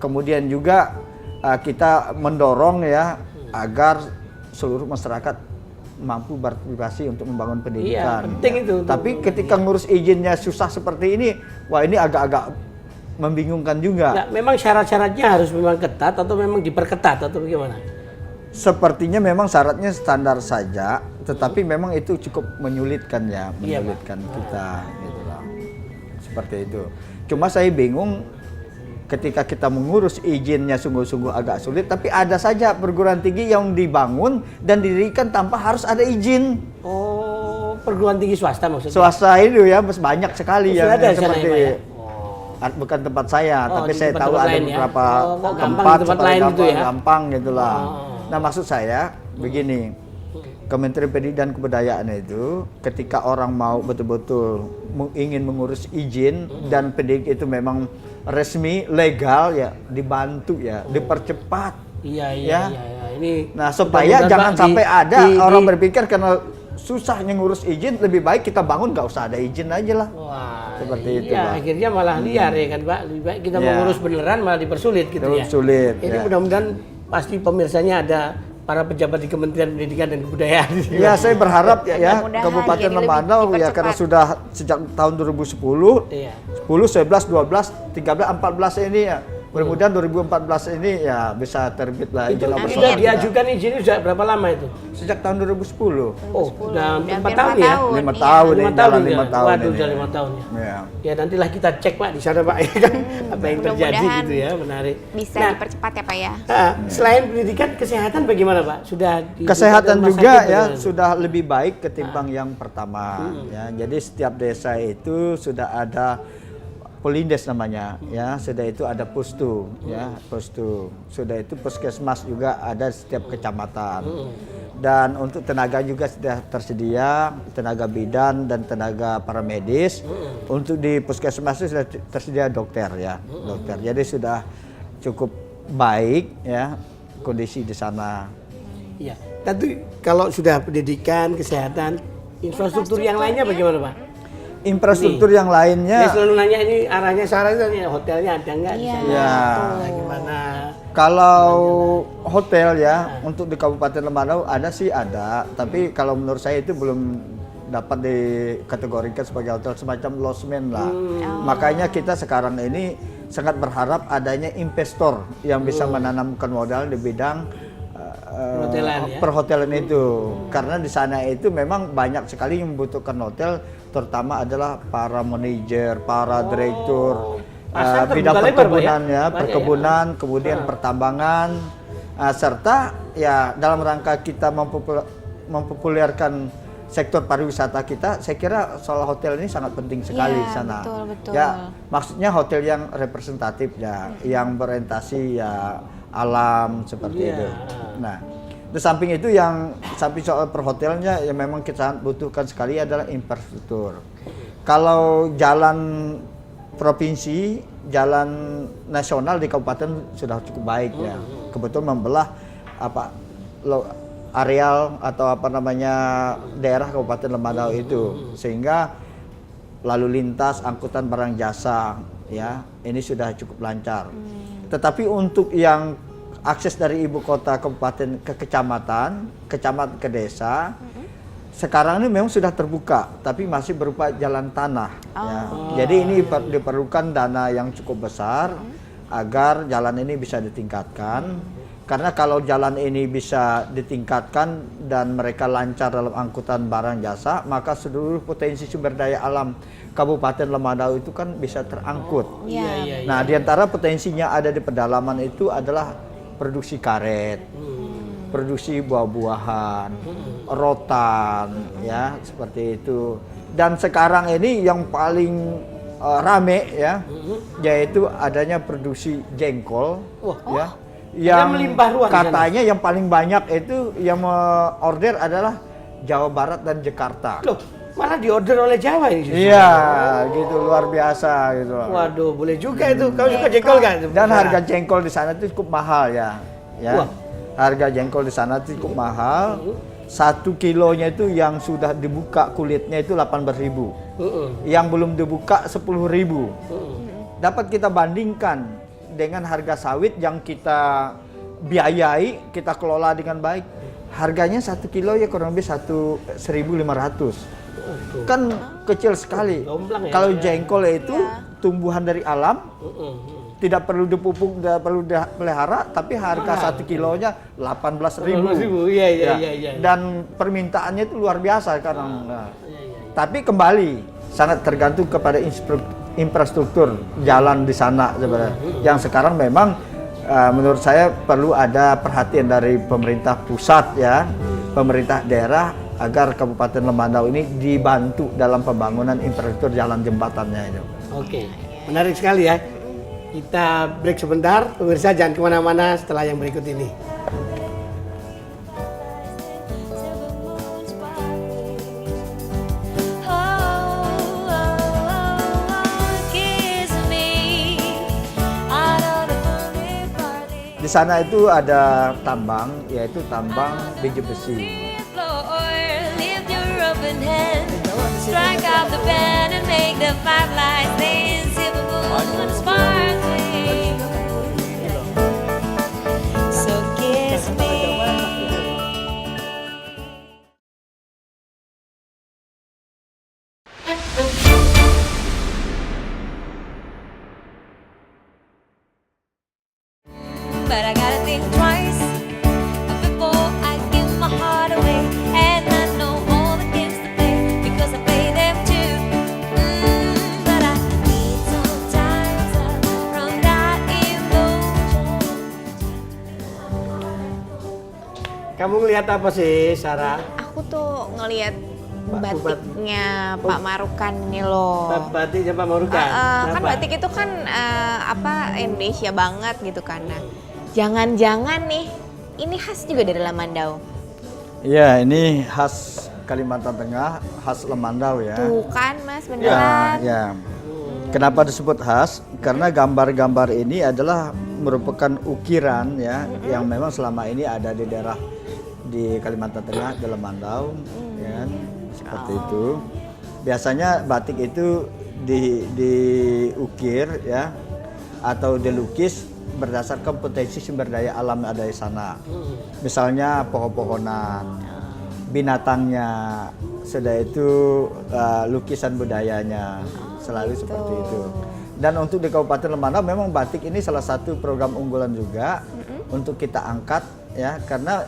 Kemudian juga kita mendorong ya agar seluruh masyarakat mampu berpartisipasi untuk membangun pendidikan. Penting itu. Tapi ketika ngurus izinnya susah seperti ini, wah ini agak-agak membingungkan juga. Nah, memang syarat-syaratnya harus memang ketat atau memang diperketat atau bagaimana? Sepertinya memang syaratnya standar saja, tetapi memang itu cukup menyulitkan ya, menyulitkan kita gitu lah. Seperti itu. Cuma saya bingung ketika kita mengurus izinnya sungguh-sungguh agak sulit, tapi ada saja perguruan tinggi yang dibangun dan didirikan tanpa harus ada izin. Oh, perguruan tinggi swasta maksudnya? Swasta itu ya banyak sekali ya seperti bukan tempat saya, tapi saya tahu ada beberapa tempat lain gitu ya. Gampang gitulah. Nah, maksud saya begini, Kementerian Pendidikan dan Kebudayaan itu ketika orang mau betul-betul ingin mengurus izin dan pendidik itu memang resmi, legal ya, dibantu ya, dipercepat. Iya. Ini nah, supaya jangan sampai ada orang berpikir karena susahnya ngurus izin, lebih baik kita bangun nggak usah ada izin aja lah. Wah, seperti itu, Pak. Akhirnya malah liar ya kan, Pak. Lebih baik kita mengurus beneran malah dipersulit gitu ya. Sulit. Ini mudah-mudahan pasti pemirsanya ada para pejabat di Kementerian Pendidikan dan Kebudayaan. Ya, saya berharap ya Mudah-mudahan Kabupaten jadi lebih Lembadau ya dipercepat. karena sudah sejak tahun 2010, 10, 11, 12, 13, 14 ini ya. Mudah-mudahan 2014 ini ya bisa terbit lah izin Sudah operasional. diajukan izin sudah berapa lama itu? Sejak tahun 2010. Oh, sudah 4 Hampir tahun 4 ya? tahun. 5 tahun, Lima ini tahun jalan ya? 5 tahun. Waduh, ini. udah 5 tahun ya. Ya. Ya nantilah kita cek, Pak, di sana, Pak, ya kan apa yang terjadi Mudah-mudahan gitu ya, menarik. Bisa Nah, dipercepat ya, Pak ya. selain pendidikan, kesehatan bagaimana, Pak? Sudah di Kesehatan rumah juga sakit ya bagaimana? sudah lebih baik ketimbang yang pertama ya. Jadi setiap desa itu sudah ada Polindes namanya ya, sudah itu ada pustu ya, pustu. Sudah itu puskesmas juga ada setiap kecamatan. Dan untuk tenaga juga sudah tersedia, tenaga bidan dan tenaga paramedis. Untuk di puskesmas itu sudah tersedia dokter ya, dokter. Jadi sudah cukup baik ya kondisi di sana. Iya. Tapi kalau sudah pendidikan, kesehatan, infrastruktur yang lainnya bagaimana, Pak? Infrastruktur yang Saya lainnya selalu nanya ini arahnya Sarah itu hotelnya ada nggak di sana? ya. Gimana? Kalau hotel ya untuk di Kabupaten Lembadau ada sih ada, tapi kalau menurut saya itu belum dapat dikategorikan sebagai hotel, semacam lodgement lah. Makanya kita sekarang ini sangat berharap adanya investor yang bisa menanamkan modal di bidang perhotelan itu. Karena di sana itu memang banyak sekali yang membutuhkan hotel, terutama adalah para manajer, para direktur, bidang perkebunan ya, perkebunan, kemudian pertambangan, serta ya dalam rangka kita mempopulerkan sektor pariwisata kita, saya kira soal hotel ini sangat penting sekali di sana. Betul. Ya, maksudnya hotel yang representatif ya, yang berorientasi ya alam seperti itu. Nah, di samping itu yang samping soal perhotelannya yang memang kita butuhkan sekali adalah infrastruktur. Kalau jalan provinsi, jalan nasional di kabupaten sudah cukup baik ya. Kebetulan membelah areal atau daerah Kabupaten Lembadau itu, sehingga lalu lintas angkutan barang jasa ya ini sudah cukup lancar. Tetapi untuk yang akses dari ibu kota kabupaten ke kecamatan ke desa, sekarang ini memang sudah terbuka, tapi masih berupa jalan tanah. Ya. Jadi ini diperlukan dana yang cukup besar agar jalan ini bisa ditingkatkan. Karena kalau jalan ini bisa ditingkatkan dan mereka lancar dalam angkutan barang jasa, maka seluruh potensi sumber daya alam Kabupaten Lemandau itu kan bisa terangkut. Iya. Nah, di antara potensinya ada di pedalaman itu adalah produksi karet, produksi buah-buahan, rotan, ya seperti itu. Dan sekarang ini yang paling rame ya, yaitu adanya produksi jengkol, ya, yang melimpah ruah di sana. katanya yang paling banyak itu yang order adalah Jawa Barat dan Jakarta. Loh, malah diorder oleh Jawa ini. Iya, gitu luar biasa gitu. Waduh, boleh juga itu. Kau suka jengkol kan? Dan harga jengkol di sana itu cukup mahal ya. Wah. Harga jengkol di sana itu cukup mahal. 1 kilonya itu yang sudah dibuka kulitnya itu 18.000. Yang belum dibuka 10.000. Dapat kita bandingkan dengan harga sawit yang kita biayai, kita kelola dengan baik. Harganya 1 kilo ya kurang lebih 1.500. Kan kecil sekali. Jomplang ya. Kalau jengkol itu tumbuhan dari alam, tidak perlu dipupuk, tidak perlu dipelihara, tapi harga 1 kilonya 18.000. Iya. Dan permintaannya itu luar biasa sekarang. Nah, tapi kembali sangat tergantung kepada infrastruktur jalan di sana sebenarnya. Yang sekarang memang menurut saya perlu ada perhatian dari pemerintah pusat ya, pemerintah daerah agar Kabupaten Lemandau ini dibantu dalam pembangunan infrastruktur jalan jembatannya itu. Oke, menarik sekali ya. Kita break sebentar, pemirsa jangan kemana-mana setelah yang berikut ini. Di sana itu ada tambang, yaitu tambang biji besi. Lift your open hand, strike out the band and make the firelight dance. Silver moon sparkling, so kiss me. But I gotta think twice before I give my heart away. And I know all the games to play because I play them too. But I need some time to run that emotion. Kamu ngelihat apa sih, Sarah? Aku tuh ngelihat Batik. batiknya Pak Marukan ini loh. Batiknya Pak Marukan. Kan Kenapa? batik itu kan Indonesia banget gitu kan. Nah, jangan-jangan nih ini khas juga dari Lemandau. Iya, ini khas Kalimantan Tengah, khas Lemandau ya. Tuh kan Mas, Ya, beneran. ya. Kenapa disebut khas? Karena gambar-gambar ini adalah merupakan ukiran ya, yang memang selama ini ada di daerah di Kalimantan Tengah, di Lemandau, ya, seperti itu. Biasanya batik itu diukir ya, atau dilukis berdasarkan potensi sumber daya alam yang ada di sana. Misalnya pohon-pohonan, binatangnya, sudah itu lukisan budayanya, selalu seperti itu. Dan untuk di Kabupaten Lemandau memang batik ini salah satu program unggulan juga untuk kita angkat ya, karena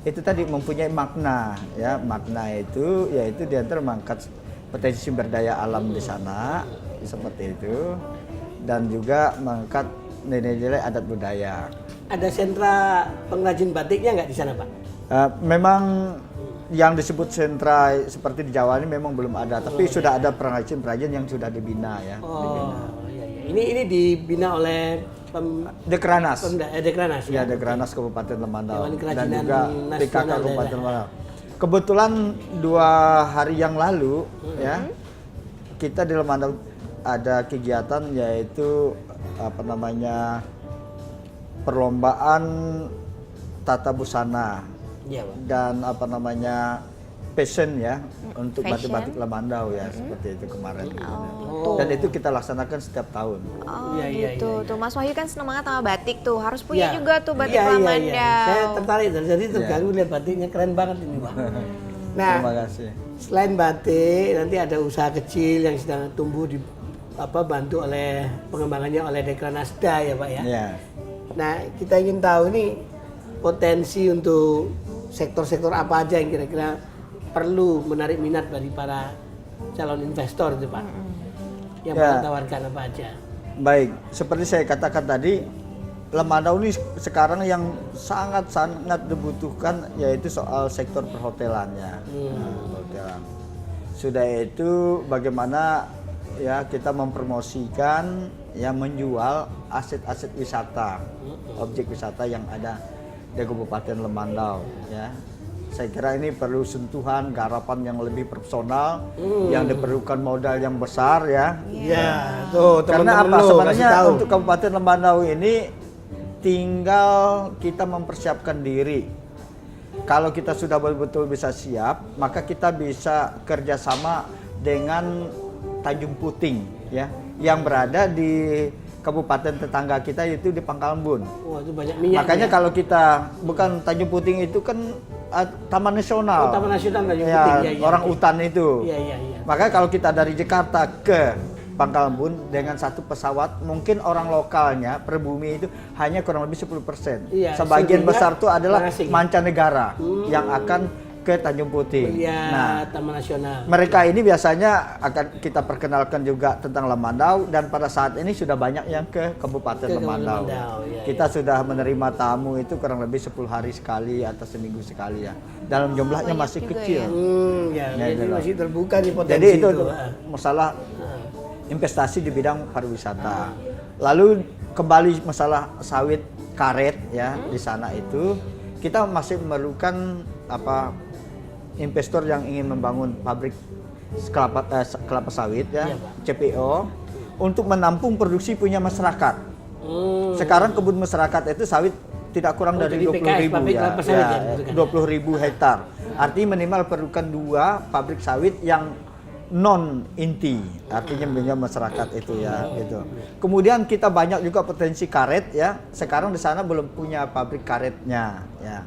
itu tadi mempunyai makna ya. Makna itu yaitu diantara mengangkat potensi sumber daya alam di sana seperti itu, dan juga mengangkat nilai-nilai adat budaya. Ada sentra pengrajin batiknya nggak di sana, Pak? Memang yang disebut sentra seperti di Jawa ini memang belum ada, tapi sudah ada perajin-perajin yang sudah dibina ya. Iya. Ini dibina oleh Dekranas. Dekranas. Ya, Dekranas Kabupaten Lemandau Dewan dan Kerajinan juga Nasional PKK Daerah. Kabupaten Lemandau. Kebetulan 2 hari yang lalu ya, kita di Lemandau ada kegiatan yaitu perlombaan tata busana Iya, Pak. dan passion ya untuk Fashion. batik-batik Lemandau ya, seperti itu kemarin. Oh, Dan itu kita laksanakan setiap tahun. Oh Iya, gitu. iya. Tuh Mas Wahyu kan seneng banget sama batik tuh. Harus punya Iya. juga tuh batik Iya. Lemandau. Saya tertarik, jadi terganggu lihat batiknya, keren banget ini, Pak. Nah, Terima kasih. selain batik, nanti ada usaha kecil yang sedang tumbuh bantu oleh pengembangannya oleh Dekranasda ya Pak ya. Ya. Nah, kita ingin tahu ini potensi untuk sektor-sektor apa aja yang kira-kira perlu menarik minat dari para calon investor itu Pak. Yang Ya. Bapak tawarkan apa aja? Baik, seperti saya katakan tadi, Lemandau ini sekarang yang sangat-sangat dibutuhkan yaitu soal sektor perhotelannya. Nah, perhotelan. Sudah itu bagaimana ya kita mempromosikan ya menjual aset-aset wisata, objek wisata yang ada di Kabupaten Lemandau ya. Saya kira ini perlu sentuhan garapan yang lebih personal, yang diperlukan modal yang besar ya. Iya, tuh Karena teman-teman apa? lo Sebenarnya kasih tahu. untuk Kabupaten Lemandau ini tinggal kita mempersiapkan diri. Kalau kita sudah betul-betul bisa siap, maka kita bisa kerjasama dengan Tanjung Puting ya, yang berada di kabupaten tetangga kita yaitu di Pangkalbun. Wah, itu banyak minyak. Makanya ya? kalau kita bukan Tanjung Puting itu kan Taman Nasional. Oh, Taman Nasional Tanjung Ya, Puting, iya, iya. orang hutan itu. Iya, iya, iya. Makanya kalau kita dari Jakarta ke Pangkalbun dengan satu pesawat, mungkin orang lokalnya pribumi itu hanya kurang lebih 10%. Iya, Sebagian selebihnya besar itu adalah orang asing. mancanegara yang akan ke Tanjung Puting. Melihat Taman Nasional. Mereka ini biasanya akan kita perkenalkan juga tentang Lemandau dan pada saat ini sudah banyak yang ke Kabupaten Ke Lemandau. Lemandau, ya, Kita sudah menerima tamu itu kurang lebih 10 hari sekali atau seminggu sekali ya. Dalam jumlahnya banyak masih juga kecil. Ya, Ya, jadi itu. masih terbuka nih potensi Jadi itu itu. masalah investasi di bidang pariwisata. Lalu kembali masalah sawit karet ya di sana itu kita masih memerlukan investor yang ingin membangun pabrik kelapa sawit ya, Iya, Pak. CPO untuk menampung produksi punya masyarakat. Sekarang kebun masyarakat itu sawit tidak kurang Oh, dari jadi 20.000 PKS, pabrik ya, kelapa sawit ya, ya, gitu kan? 20.000 hektar. Artinya minimal perlukan 2 pabrik sawit yang non inti, artinya punya masyarakat itu ya gitu. Kemudian kita banyak juga potensi karet ya. Sekarang di sana belum punya pabrik karetnya ya.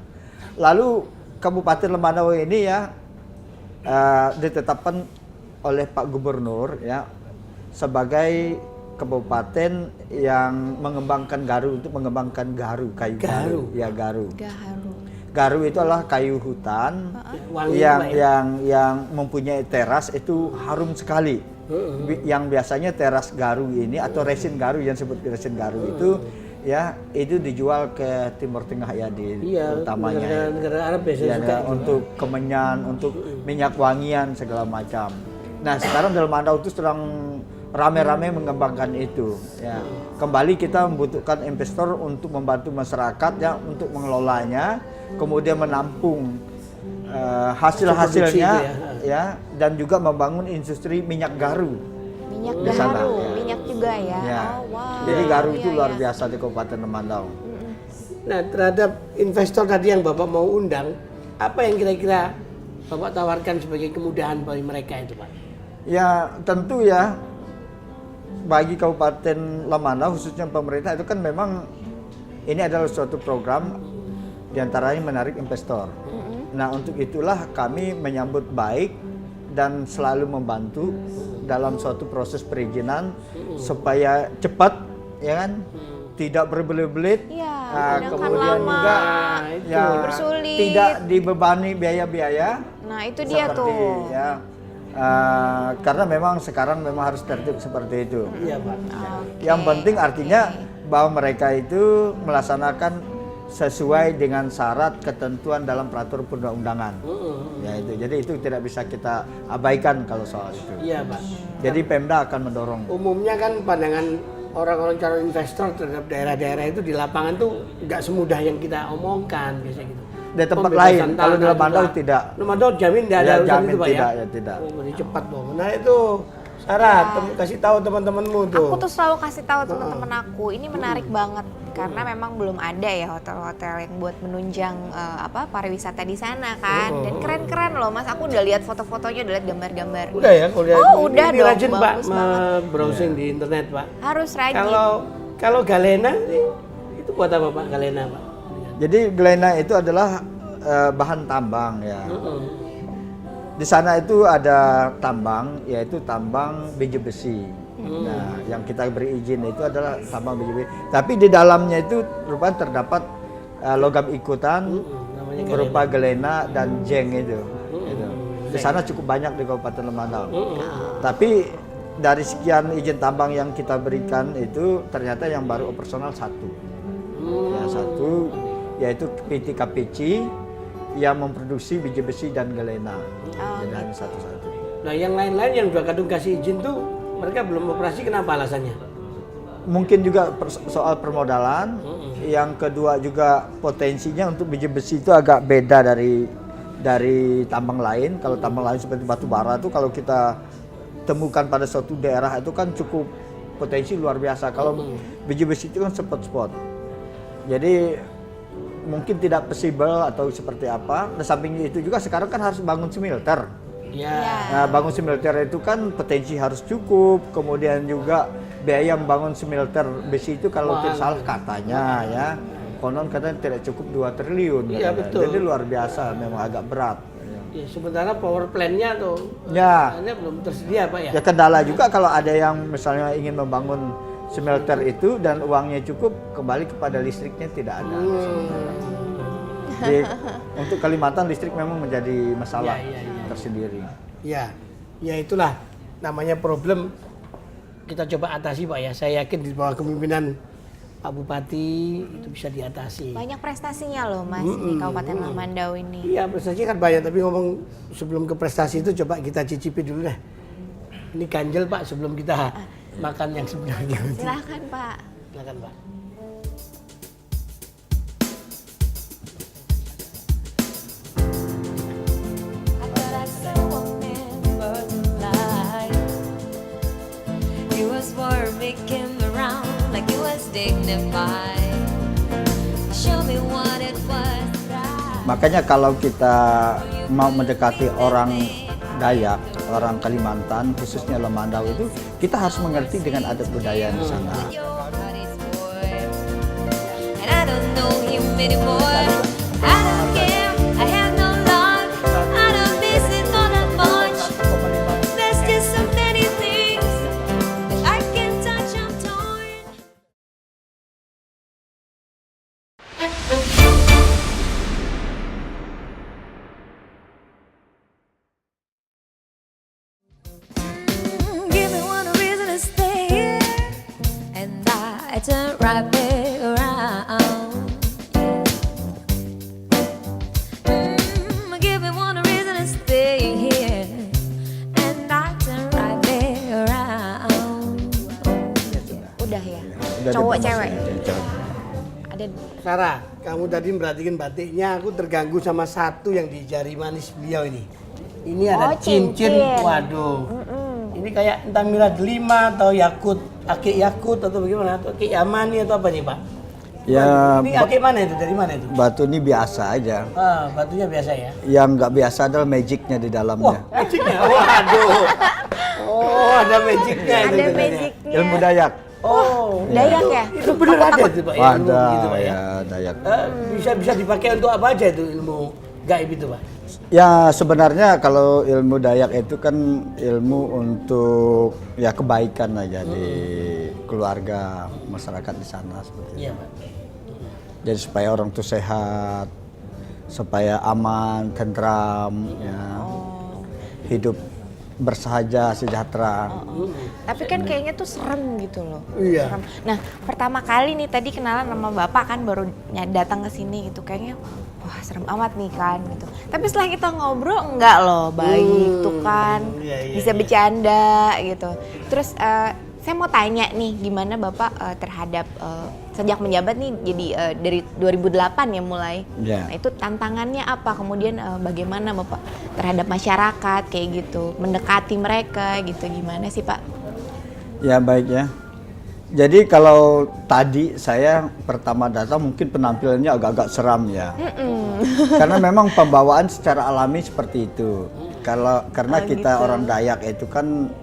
Lalu Kabupaten Lemandau ini ya ditetapkan oleh Pak Gubernur ya sebagai kabupaten yang mengembangkan garu untuk mengembangkan kayu garu. Ya garu. Gaharu. Garu itu adalah kayu hutan Wangi yang Pak, ya? yang mempunyai teras itu harum sekali. Yang biasanya teras garu ini atau resin garu yang disebut resin garu itu ya itu dijual ke Timur Tengah ya Iya, utamanya. negara Arab biasanya Ya, suka itu. untuk kemenyan, untuk minyak wangian segala macam. Nah sekarang dalam Mandau itu sedang rame-rame mengembangkan itu. Ya. Kembali kita membutuhkan investor untuk membantu masyarakat ya untuk mengelolanya, kemudian menampung hasil-hasilnya Produksi itu ya dan juga membangun industri minyak garu. Minyak Di sana, gaharu, ya. minyak juga ya. Ya. Oh, wow. Jadi garu Iya, itu luar iya. biasa di Kabupaten Lemandau. Nah, terhadap investor tadi yang Bapak mau undang, apa yang kira-kira Bapak tawarkan sebagai kemudahan bagi mereka itu, Pak? Ya tentu ya bagi Kabupaten Lemandau khususnya pemerintah itu kan memang ini adalah suatu program diantaranya menarik investor. Nah untuk itulah kami menyambut baik dan selalu membantu dalam suatu proses perizinan supaya cepat ya kan, tidak berbelit-belit. Iya, Nah, kadang kan kemudian lama. juga itu ya bersulit. tidak dibebani biaya-biaya. Nah, itu dia Seperti, tuh. ya, karena memang sekarang memang harus tertib seperti itu. Iya, Pak. Yang penting artinya bahwa mereka itu melaksanakan sesuai dengan syarat ketentuan dalam peraturan perundang-undangan. Ya itu, jadi itu tidak bisa kita abaikan kalau soal itu. Iya, Pak. Jadi Pemda akan mendorong. Umumnya kan pandangan orang-orang calon investor terhadap daerah-daerah itu di lapangan tuh nggak semudah yang kita omongkan biasanya gitu. Di tempat Pembebasan lain, kalau di tanah Lemandau juga. tidak. Lemandau jamin tidak ada Ya, urusan jamin itu, Pak tidak, ya? ya, tidak. Oh, berarti cepat dong. Nah itu syarat, kasih tahu teman-temanmu tuh. Aku tuh selalu kasih tahu teman-teman aku, ini menarik banget karena memang belum ada ya hotel-hotel yang buat menunjang pariwisata di sana kan. Dan keren-keren loh Mas, aku udah lihat foto-fotonya, udah lihat gambar-gambarnya. Udah ya, kalau Oh, udah ini dong, rajin Pak bagus banget. browsing di internet, Pak. Harus rajin. Kalau galena itu buat apa, Pak? Galena, Pak? Jadi galena itu adalah bahan tambang ya. Di sana itu ada tambang, yaitu tambang biji besi. Nah, yang kita beri izin itu adalah tambang biji besi. Tapi di dalamnya itu rupanya terdapat logam ikutan namanya berupa gelena dan jeng itu. Gitu. Di sana cukup banyak di Kabupaten Lemandau. Tapi dari sekian izin tambang yang kita berikan itu ternyata yang baru operasional satu. Ya, satu yaitu PT KPC yang memproduksi biji besi dan gelena. Jadi hanya satu-satu. Nah yang lain-lain yang dua kadung kasih izin tuh mereka belum operasi, kenapa alasannya? Mungkin juga soal permodalan. Yang kedua juga potensinya untuk biji besi itu agak beda dari tambang lain. Kalau tambang lain seperti batu bara itu kalau kita temukan pada suatu daerah itu kan cukup potensi luar biasa. Kalau biji besi itu kan spot-spot. Jadi mungkin tidak possible atau seperti apa. Di samping itu juga sekarang kan harus bangun smelter. Ya. Nah, bangun smelter itu kan potensi harus cukup, kemudian juga biaya membangun smelter besi itu kalau tidak salah katanya ya, konon katanya tidak cukup 2 triliun. Iya, katanya. betul. Jadi luar biasa, memang agak berat. Ya, sementara power plant-nya tuh Ya, belum tersedia Pak ya. ya kendala juga kalau ada yang misalnya ingin membangun smelter itu dan uangnya cukup, kembali kepada listriknya tidak ada. Jadi untuk Kalimantan listrik memang menjadi masalah Ya. tersendiri. Ya, ya itulah namanya problem kita coba atasi Pak ya. Saya yakin di bawah kepemimpinan Pak Bupati itu bisa diatasi. Banyak prestasinya loh Mas di Kabupaten Lamandau ini. Iya prestasi kan banyak, tapi ngomong sebelum ke prestasi itu coba kita cicipi dulu deh. Ini ganjel Pak sebelum kita makan yang sebenarnya. Silahkan Pak. Silakan Pak. I thought I saw a man butterfly. He was warm, he came around like he was dignified. Show me what it was that Makanya kalau kita mau mendekati orang Dayak, orang Kalimantan, khususnya Lemandau itu, kita harus mengerti dengan adat budaya di sana. your heart is for. And I don't know him anymore. I don't care, I have no love. I don't miss it all that much. There's just so many things that I can't touch, I'm torn. Give me one reason to stay here, and I turn right back around. Give me one reason to stay here, and I turn right back around. Udah ya. Udah Cowok dipromosi. cewek. Cewek. Ada Sarah, kamu tadi merhatiin batiknya, aku terganggu sama satu yang di jari manis beliau ini. Ini ada Oh, cincin. waduh. Ini kayak entah mira delima atau yakut, akik yakut atau bagaimana, atau akik yamani atau apa nih Pak? Ya, Ini akik mana itu, dari mana itu? batu ini biasa aja. Ah, batunya biasa ya? Yang nggak biasa adalah magicnya di Wah, dalamnya. magicnya, waduh. Oh, ada magicnya itu. ada katanya. magicnya. Ilmu Dayak. Oh, Dayak ya? itu bener ada itu Pak ya? ilmu Ada gitu, Pak, ya? ya Dayak. Bisa dipakai untuk apa aja itu ilmu gaib itu Pak? Ya sebenarnya kalau ilmu Dayak itu kan ilmu untuk ya kebaikan aja di keluarga masyarakat di sana seperti itu. Iya Pak. Jadi supaya orang tuh sehat, supaya aman, tentram, ya, hidup bersahaja, sejahtera. Tapi kan kayaknya tuh serem gitu loh. Iya. Serem. Nah, pertama kali nih tadi kenalan sama Bapak kan baru datang ke sini gitu. Kayaknya wah serem amat nih kan gitu. Tapi setelah kita ngobrol enggak loh, baik tuh kan. Iya, Bisa bercanda gitu. Terus saya mau tanya nih gimana Bapak terhadap sejak menjabat nih jadi dari 2008 ya mulai. Ya. Nah, itu tantangannya apa? Kemudian bagaimana Bapak terhadap masyarakat kayak gitu, mendekati mereka gitu, gimana sih Pak? Ya baik ya. Jadi kalau tadi saya pertama datang mungkin penampilannya agak-agak seram ya. Karena memang pembawaan secara alami seperti itu. Karena kita orang Dayak itu kan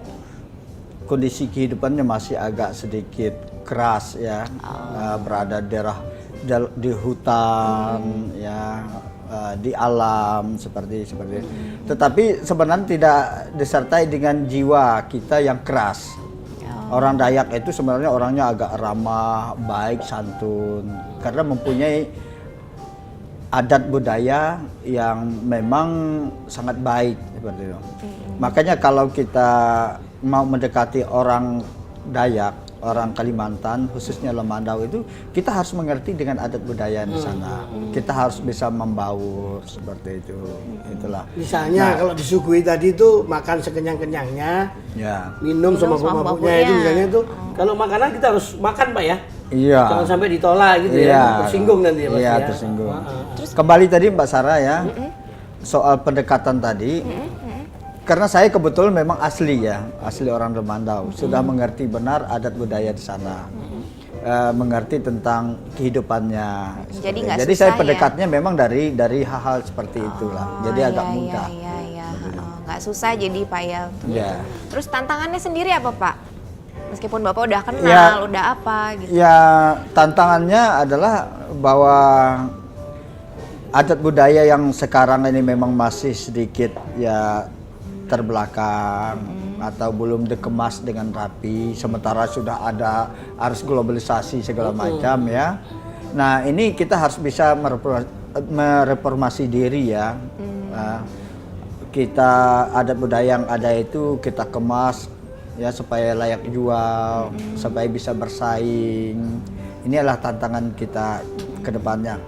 kondisi kehidupannya masih agak sedikit keras ya. Berada di hutan ya, di alam seperti. Tetapi sebenarnya tidak disertai dengan jiwa kita yang keras. Orang Dayak itu sebenarnya orangnya agak ramah, baik, santun, karena mempunyai adat budaya yang memang sangat baik seperti itu. Makanya kalau kita mau mendekati orang Dayak, orang Kalimantan, khususnya Lemandau itu, kita harus mengerti dengan adat budaya di sana. Kita harus bisa membaur seperti itu. Itulah. Misalnya kalau disuguhi tadi itu makan sekenyang-kenyangnya, Ya. minum sama sama mabuknya mabuknya. itu misalnya itu. Kalau makanan kita harus makan Pak ya. Iya. Jangan sampai ditolak gitu Iya. ya. Tersinggung nanti ya Pak Iya, ya. tersinggung. Terus Kembali tadi Mbak Sarah ya, soal pendekatan tadi. Karena saya kebetulan memang asli orang Lemandau, sudah mengerti benar adat budaya di sana, mengerti tentang kehidupannya. Jadi nggak Jadi susah saya ya? pendekatnya memang dari hal-hal seperti itulah. Jadi agak mudah. Iya. Nggak susah jadi Pak ya. Ya. Terus tantangannya sendiri apa Pak? Meskipun Bapak udah kenal, Ya. udah apa gitu. Ya, tantangannya adalah bahwa adat budaya yang sekarang ini memang masih sedikit ya terbelakang atau belum dikemas dengan rapi, sementara sudah ada arus globalisasi segala macam ya. Nah, ini kita harus bisa mereformasi diri ya. Kita adat budaya yang ada itu kita kemas ya supaya layak jual, supaya bisa bersaing. Ini adalah tantangan kita ke depannya.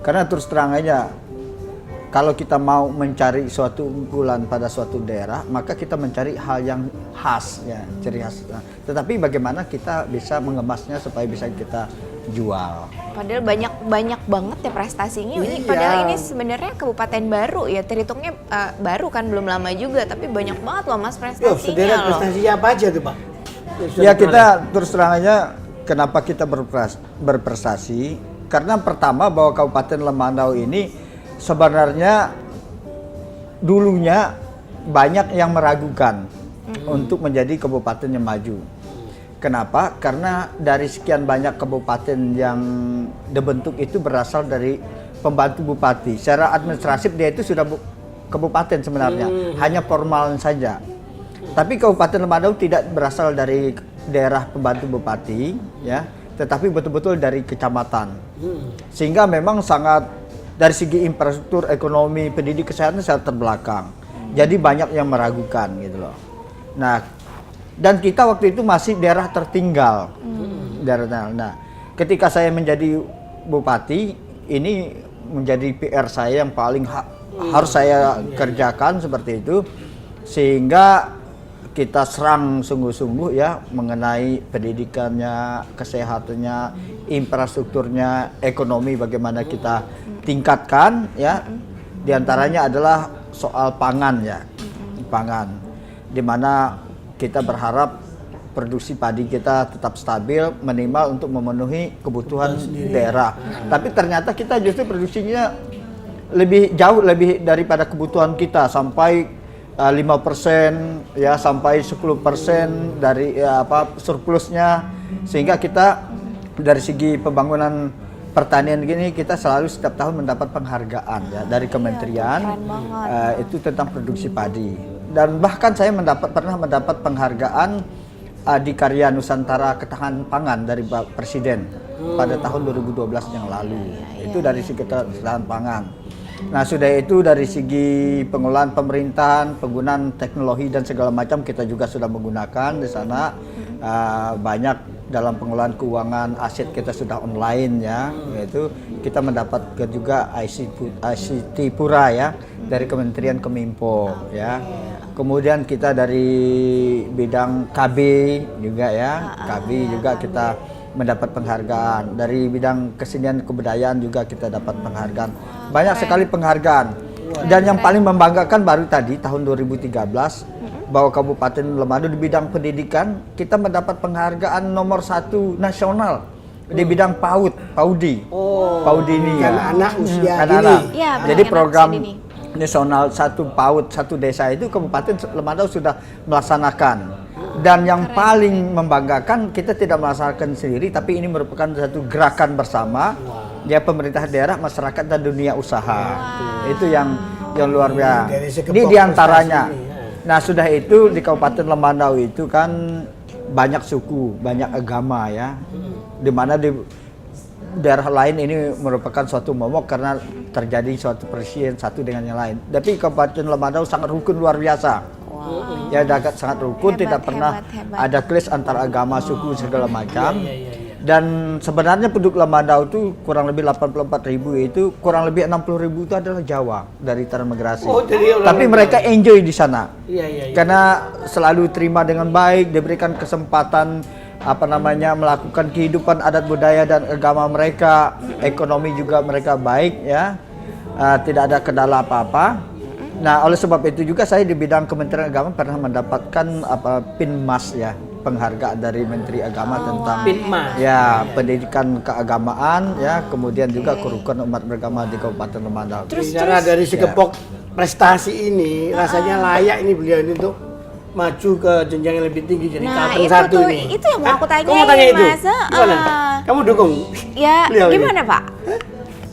Karena terus terang aja, kalau kita mau mencari suatu unggulan pada suatu daerah, maka kita mencari hal yang khas ya, ciri khas. Nah, tetapi bagaimana kita bisa mengemasnya supaya bisa kita jual. Padahal banyak banget ya prestasinya. Ini Iya. padahal ini sebenarnya kabupaten baru ya, terhitungnya baru kan, belum lama juga, tapi banyak banget loh Mas Yo, prestasinya sederet loh. prestasinya apa aja tuh Pak? Yang sudah Ya diperoleh? kita terus terang aja kenapa kita berprestasi, karena pertama bahwa Kabupaten Lemandau ini sebenarnya dulunya banyak yang meragukan untuk menjadi kabupaten yang maju. Kenapa? Karena dari sekian banyak kabupaten yang dibentuk itu berasal dari pembantu bupati. Secara administratif dia itu sudah kabupaten sebenarnya, hanya formal saja. Tapi Kabupaten Lemandau tidak berasal dari daerah pembantu bupati, ya, tetapi betul-betul dari kecamatan. Sehingga memang sangat dari segi infrastruktur, ekonomi, pendidik, kesehatan sangat terbelakang. Jadi banyak yang meragukan gitu loh. Nah, dan kita waktu itu masih daerah tertinggal. Nah, ketika saya menjadi bupati, ini menjadi PR saya yang paling harus saya kerjakan seperti itu, sehingga kita serang sungguh-sungguh ya mengenai pendidikannya, kesehatannya, infrastrukturnya, ekonomi bagaimana kita tingkatkan ya. Di antaranya adalah soal pangan ya. Pangan. Di mana kita berharap produksi padi kita tetap stabil minimal untuk memenuhi kebutuhan daerah. Tapi ternyata kita justru produksinya jauh lebih daripada kebutuhan kita, sampai 5% ya sampai 10% dari surplusnya, sehingga kita dari segi pembangunan pertanian gini kita selalu setiap tahun mendapat penghargaan ya dari kementerian itu tentang produksi padi, dan bahkan saya pernah mendapat penghargaan di Karya Nusantara Ketahanan Pangan dari Pak Presiden pada tahun 2012 yang lalu. Itu dari segi ketahanan pangan. Nah, sudah itu dari segi pengolahan pemerintahan, penggunaan teknologi dan segala macam kita juga sudah menggunakan di sana. Banyak dalam pengolahan keuangan, aset kita sudah online ya. Yaitu kita mendapatkan juga ICT Pura ya dari Kementerian Kominfo ya. Kemudian kita dari bidang KB juga ya. KB juga kita mendapat penghargaan. Dari bidang kesenian kebudayaan juga kita dapat penghargaan. Banyak sekali penghargaan. Dan yang paling membanggakan baru tadi tahun 2013 bahwa Kabupaten Lemandau di bidang pendidikan kita mendapat penghargaan nomor 1 nasional di bidang PAUD. PAUD ini ya. Anak usia Anak-anak. dini. Iya, Jadi anak program usia dini. nasional 1 PAUD 1 desa itu Kabupaten Lemandau sudah melaksanakan. Dan yang paling membanggakan kita tidak melaksanakan sendiri, tapi ini merupakan satu gerakan bersama dia pemerintah daerah, masyarakat dan dunia usaha. Itu yang luar biasa. Dari sekepok Ini diantaranya. prestasi ini, ya. Nah sudah itu di Kabupaten Lemandau itu kan banyak suku, banyak agama ya. Di mana di daerah lain ini merupakan suatu momok karena terjadi suatu perselisihan satu dengan yang lain. Tapi Kabupaten Lemandau sangat rukun luar biasa. Ya sangat rukun, Hebat, tidak pernah hebat. ada clash antar agama, suku segala macam. Iya. Dan sebenarnya penduduk Lemandau itu kurang lebih 84.000, itu kurang lebih 60.000 itu adalah Jawa dari transmigrasi. Oh, jadi orang Tapi Lemandau. mereka enjoy di sana. Iya. Karena selalu terima dengan baik, diberikan kesempatan melakukan kehidupan adat budaya dan agama mereka, ekonomi juga mereka baik ya. Tidak ada kendala apa-apa. Nah, oleh sebab itu juga saya di bidang Kementerian Agama pernah mendapatkan PINMAS ya, penghargaan dari Menteri Agama tentang PINMAS. ya pendidikan keagamaan ya, kemudian juga kerukunan umat beragama di Kabupaten Lemandau. Bicara dari sekepok prestasi ini, rasanya layak ini beliau ini untuk maju ke jenjang yang lebih tinggi jadi Nah, Kalteng itu 1 tuh, ini. itu yang mau aku Kamu mau tanyain, tanya itu? Mas. Gimana? Kamu dukung? Ya, Beliau ini? gimana Pak?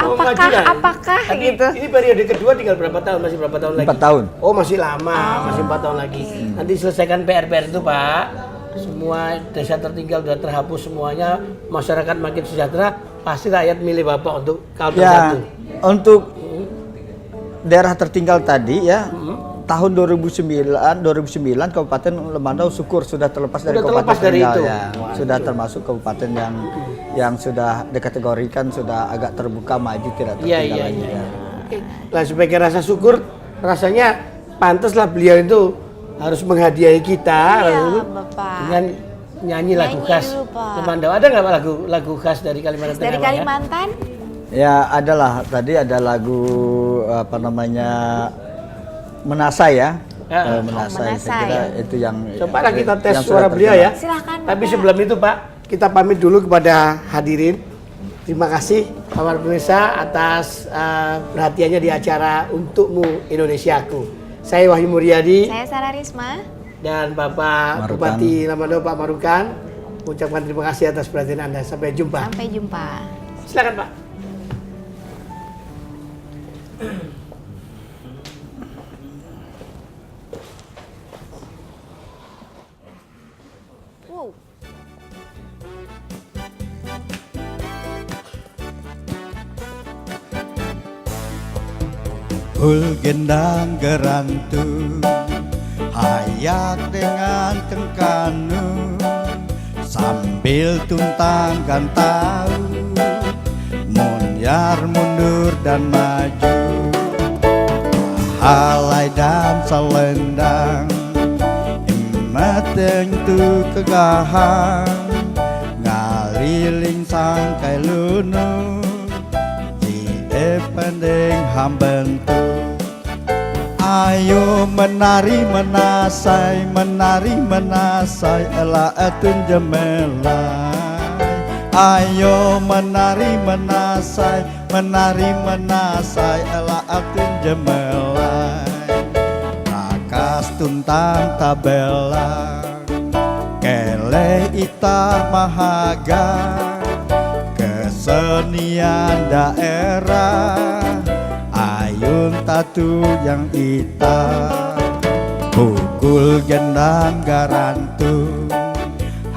Mau maju kan? Apakah Tapi gitu? Ini periode kedua tinggal berapa tahun? Masih berapa tahun lagi? 4 tahun. Oh masih lama, masih 4 tahun lagi. Nanti selesaikan PR-PR itu Pak. Semua desa tertinggal sudah terhapus semuanya, masyarakat makin sejahtera, pasti rakyat milih Bapak untuk Kalteng Ya, 1. untuk daerah tertinggal tadi ya, tahun 2009 Kabupaten Lemandau syukur sudah terlepas dari Sudah Kabupaten terlepas dari tertinggal itu. ya. Sudah termasuk kabupaten yang sudah dikategorikan sudah agak terbuka maju tidak tertinggal Iya. lagi ya. Oke. Nah sebagai rasa syukur, rasanya pantaslah beliau itu harus menghadiahi kita Bapak. dengan nyanyi lagu Nyanyi khas dulu, Pak. Lemandau. Ada nggak Pak lagu khas dari Kalimantan Tengah? Dari Pak, ya? Kalimantan? Ya adalah tadi ada lagu Menasai ya. Menasai, saya Menasai. kira itu yang Coba lah kita tes yang suara sudah beliau terkenal. ya. Silakan, Tapi Bapak. sebelum itu Pak, kita pamit dulu kepada hadirin. Terima kasih para pemirsa atas perhatiannya di acara Untukmu Indonesiaku. Saya Wahyu Muryadi Saya Sarah Risma. dan Bapak Marukan. Bupati Lemandau Pak Marukan. Ucapkan terima kasih atas perhatian Anda. Sampai jumpa. Sampai jumpa. Silakan Pak. Wow. Hul gendang gerantu hayak dengan tengkanu sambil tuntangkan tahu munyar mundur dan maju halai dan selendang emeteng tu kegahang ngaliling sangkai lunu pending hambentu ayo menari menasai ela etun jemelai ayo menari menasai ela etun jemelai rakas tuntang tabela kele ita mahaga kesenian daerah ayun tatu yang ita pukul gendang garantung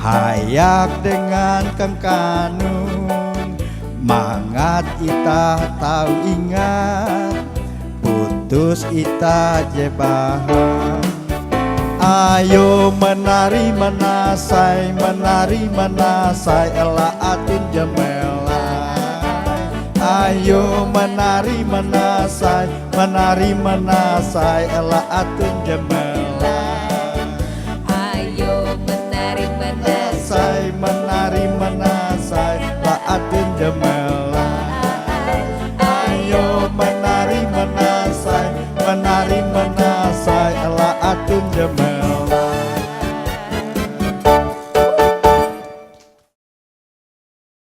hayak dengan kengkanung mangat ita tahu ingat putus ita jebahan ayo menari menasai ela atun jemelai ayo menari menasai ela atun jemelai